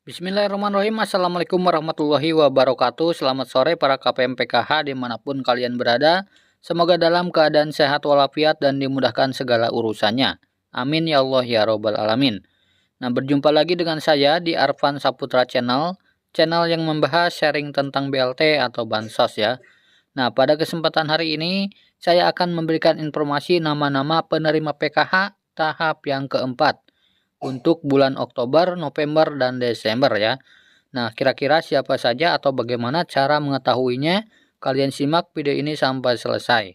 Bismillahirrahmanirrahim. Assalamualaikum warahmatullahi wabarakatuh. Selamat sore para KPM PKH dimanapun kalian berada. Semoga dalam keadaan sehat walafiat dan dimudahkan segala urusannya. Amin ya Allah ya Robbal Alamin. Nah, berjumpa lagi dengan saya di Arfan Saputra Channel. Channel yang membahas sharing tentang BLT atau Bansos ya. Nah, pada kesempatan hari ini saya akan memberikan informasi nama-nama penerima PKH tahap yang keempat untuk bulan Oktober, November, dan Desember ya. Nah, kira-kira siapa saja atau bagaimana cara mengetahuinya? Kalian simak video ini sampai selesai.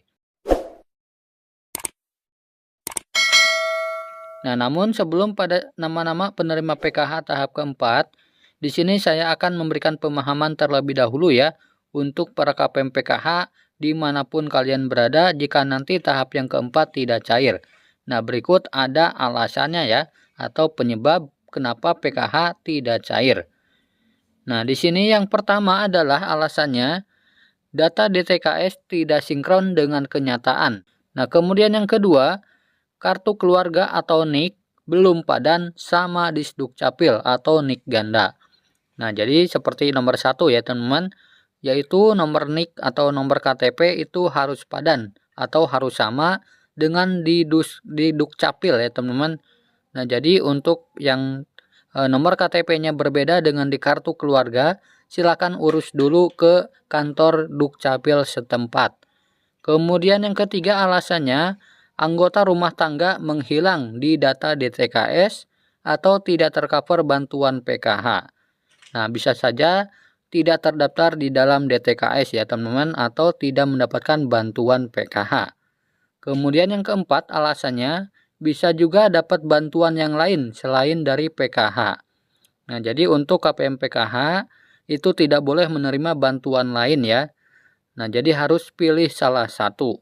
Nah, namun sebelum pada nama-nama penerima PKH tahap keempat, di sini saya akan memberikan pemahaman terlebih dahulu ya untuk para KPM PKH dimanapun kalian berada jika nanti tahap yang keempat tidak cair. Nah, berikut ada alasannya ya atau penyebab kenapa PKH tidak cair. Nah, di sini yang pertama adalah alasannya data DTKS tidak sinkron dengan kenyataan. Nah, kemudian yang kedua, kartu keluarga atau NIK belum padan sama di Dukcapil atau NIK ganda. Nah, jadi seperti nomor 1 ya teman-teman, yaitu nomor NIK atau nomor KTP itu harus padan atau harus sama dengan di Dukcapil ya teman-teman. Nah, jadi untuk yang nomor KTP-nya berbeda dengan di kartu keluarga, silakan urus dulu ke kantor Dukcapil setempat. Kemudian yang ketiga alasannya, anggota rumah tangga menghilang di data DTKS atau tidak tercover bantuan PKH. Nah, bisa saja tidak terdaftar di dalam DTKS ya teman-teman atau tidak mendapatkan bantuan PKH. Kemudian yang keempat alasannya, bisa juga dapat bantuan yang lain selain dari PKH. Nah, jadi untuk KPM PKH itu tidak boleh menerima bantuan lain ya. Nah, jadi harus pilih salah satu.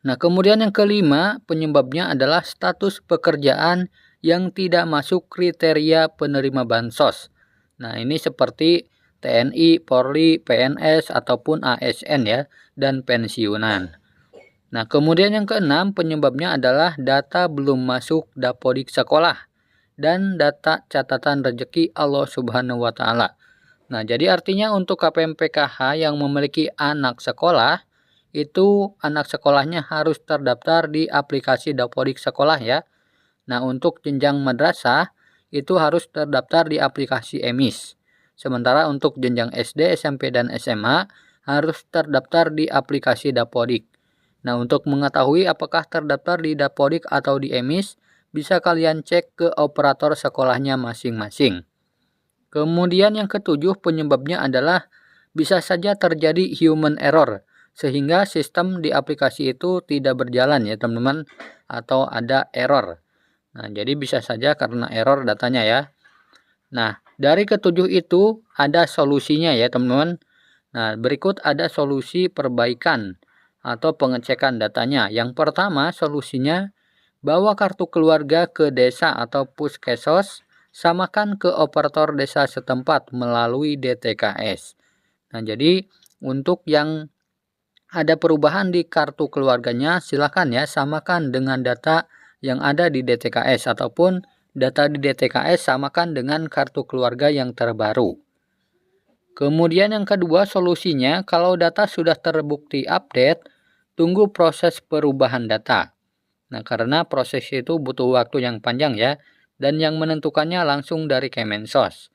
Nah, kemudian yang kelima penyebabnya adalah status pekerjaan yang tidak masuk kriteria penerima bansos. Nah, ini seperti TNI, Polri, PNS, ataupun ASN ya, dan pensiunan. Nah, kemudian yang keenam penyebabnya adalah data belum masuk dapodik sekolah dan data catatan rezeki Allah Subhanahu wa taala. Nah, jadi artinya untuk KPM PKH yang memiliki anak sekolah itu anak sekolahnya harus terdaftar di aplikasi dapodik sekolah ya. Nah, untuk jenjang madrasah itu harus terdaftar di aplikasi EMIS. Sementara untuk jenjang SD, SMP, dan SMA harus terdaftar di aplikasi dapodik. Nah, untuk mengetahui apakah terdaftar di dapodik atau di EMIS, bisa kalian cek ke operator sekolahnya masing-masing. Kemudian yang ketujuh penyebabnya adalah bisa saja terjadi human error, sehingga sistem di aplikasi itu tidak berjalan ya teman-teman, atau ada error. Nah, jadi bisa saja karena error datanya ya. Nah, dari ketujuh itu ada solusinya ya teman-teman. Nah, berikut ada solusi perbaikan atau pengecekan datanya. Yang pertama solusinya, bawa kartu keluarga ke desa atau puskesmas, samakan ke operator desa setempat melalui DTKS. Nah, jadi untuk yang ada perubahan di kartu keluarganya, silakan ya samakan dengan data yang ada di DTKS ataupun data di DTKS samakan dengan kartu keluarga yang terbaru. Kemudian yang kedua solusinya, kalau data sudah terbukti update, tunggu proses perubahan data. Nah, karena proses itu butuh waktu yang panjang ya, dan yang menentukannya langsung dari Kemensos.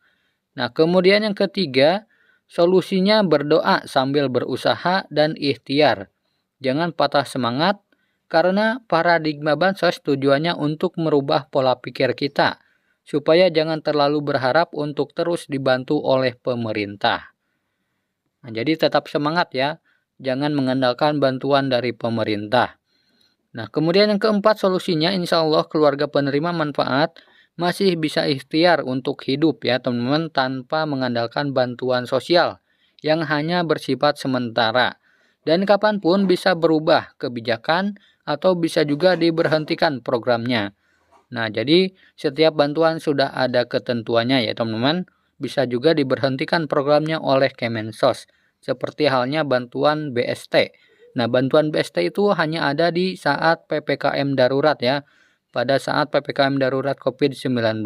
Nah, kemudian yang ketiga, solusinya berdoa sambil berusaha dan ikhtiar. Jangan patah semangat, karena paradigma bansos tujuannya untuk merubah pola pikir kita, supaya jangan terlalu berharap untuk terus dibantu oleh pemerintah. Nah, jadi tetap semangat ya. Jangan mengandalkan bantuan dari pemerintah. Nah, kemudian yang keempat solusinya insya Allah keluarga penerima manfaat masih bisa ikhtiar untuk hidup ya teman-teman tanpa mengandalkan bantuan sosial yang hanya bersifat sementara. Dan kapanpun bisa berubah kebijakan atau bisa juga diberhentikan programnya. Nah, jadi setiap bantuan sudah ada ketentuannya ya teman-teman. Bisa juga diberhentikan programnya oleh Kemensos. Seperti halnya bantuan BST. Nah, bantuan BST itu hanya ada di saat PPKM darurat ya. Pada saat PPKM darurat COVID-19.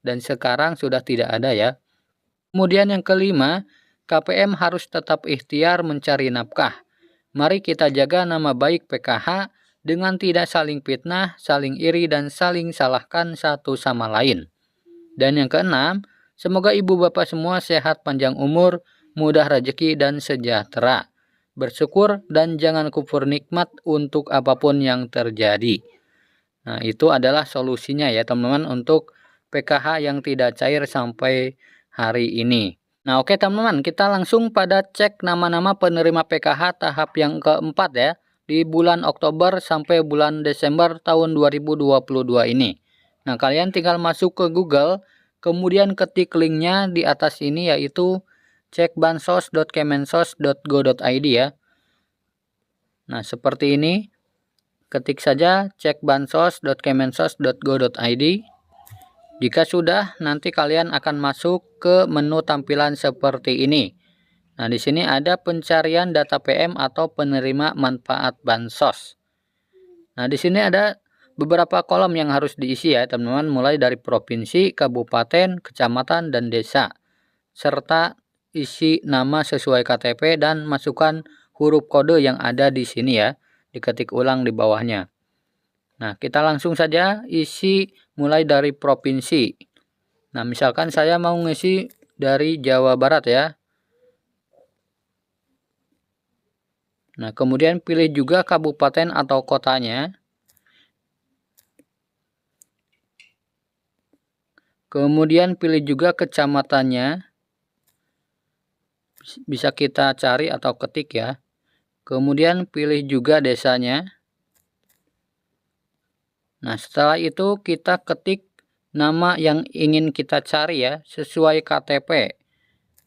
dan sekarang sudah tidak ada ya. Kemudian yang kelima, KPM harus tetap ikhtiar mencari nafkah. Mari kita jaga nama baik PKH dengan tidak saling fitnah, saling iri, dan saling salahkan satu sama lain. Dan yang keenam, semoga ibu bapak semua sehat panjang umur, mudah rezeki, dan sejahtera. Bersyukur dan jangan kufur nikmat untuk apapun yang terjadi. Nah, itu adalah solusinya ya teman-teman untuk PKH yang tidak cair sampai hari ini. Nah, oke teman-teman, kita langsung pada cek nama-nama penerima PKH tahap yang keempat ya, di bulan Oktober sampai bulan Desember tahun 2022 ini. Nah, kalian tinggal masuk ke Google, kemudian ketik linknya di atas ini yaitu cekbansos.kemensos.go.id ya. Nah, seperti ini. Ketik saja cekbansos.kemensos.go.id. Jika sudah, nanti kalian akan masuk ke menu tampilan seperti ini. Nah, di sini ada pencarian data PM atau penerima manfaat bansos. Nah, di sini ada beberapa kolom yang harus diisi ya, teman-teman, mulai dari provinsi, kabupaten, kecamatan, dan desa. Serta isi nama sesuai KTP dan masukkan huruf kode yang ada di sini ya. Diketik ulang di bawahnya. Nah, kita langsung saja isi mulai dari provinsi. Nah, misalkan saya mau ngisi dari Jawa Barat ya. Nah, kemudian pilih juga kabupaten atau kotanya. Kemudian pilih juga kecamatannya. Bisa kita cari atau ketik ya. Kemudian pilih juga desanya. Nah, setelah itu kita ketik nama yang ingin kita cari ya, sesuai KTP.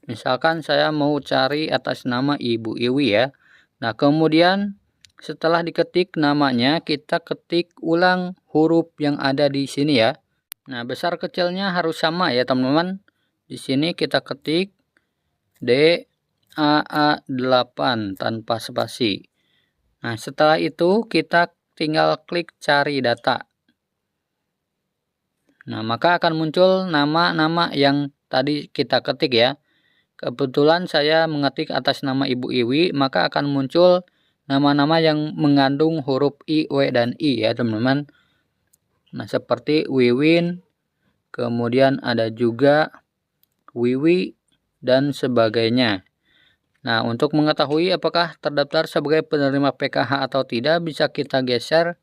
Misalkan saya mau cari atas nama Ibu Iwi ya. Nah, kemudian setelah diketik namanya, kita ketik ulang huruf yang ada di sini ya. Nah, besar kecilnya harus sama ya, teman-teman. Di sini kita ketik DAA8 tanpa spasi. Nah, setelah itu kita tinggal klik cari data. Nah, maka akan muncul nama-nama yang tadi kita ketik ya. Kebetulan saya mengetik atas nama Ibu Iwi, maka akan muncul nama-nama yang mengandung huruf I, W, dan I ya, teman-teman. Nah, seperti Wiwin, kemudian ada juga Wiwi, dan sebagainya. Nah, untuk mengetahui apakah terdaftar sebagai penerima PKH atau tidak, bisa kita geser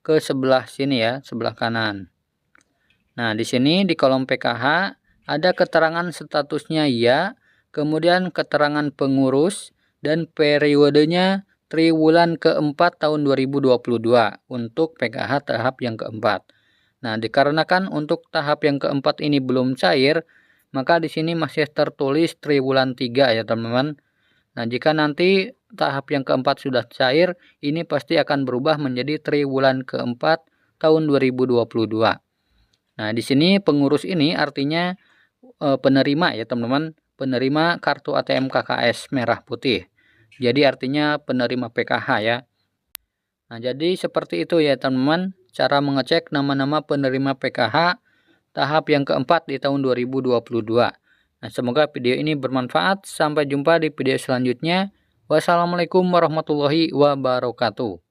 ke sebelah sini ya, sebelah kanan. Nah, di sini di kolom PKH ada keterangan statusnya ya, kemudian keterangan pengurus, dan periodenya triwulan keempat tahun 2022 untuk PKH tahap yang keempat. Nah, dikarenakan untuk tahap yang keempat ini belum cair, maka di sini masih tertulis triwulan 3 ya, teman-teman. Nah, jika nanti tahap yang keempat sudah cair, ini pasti akan berubah menjadi triwulan keempat tahun 2022. Nah, di sini pengurus ini artinya penerima ya, teman-teman, penerima kartu ATM KKS merah putih. Jadi artinya penerima PKH ya. Nah, jadi seperti itu ya, teman-teman, cara mengecek nama-nama penerima PKH tahap yang keempat di tahun 2022. Nah, semoga video ini bermanfaat. Sampai jumpa di video selanjutnya. Wassalamualaikum warahmatullahi wabarakatuh.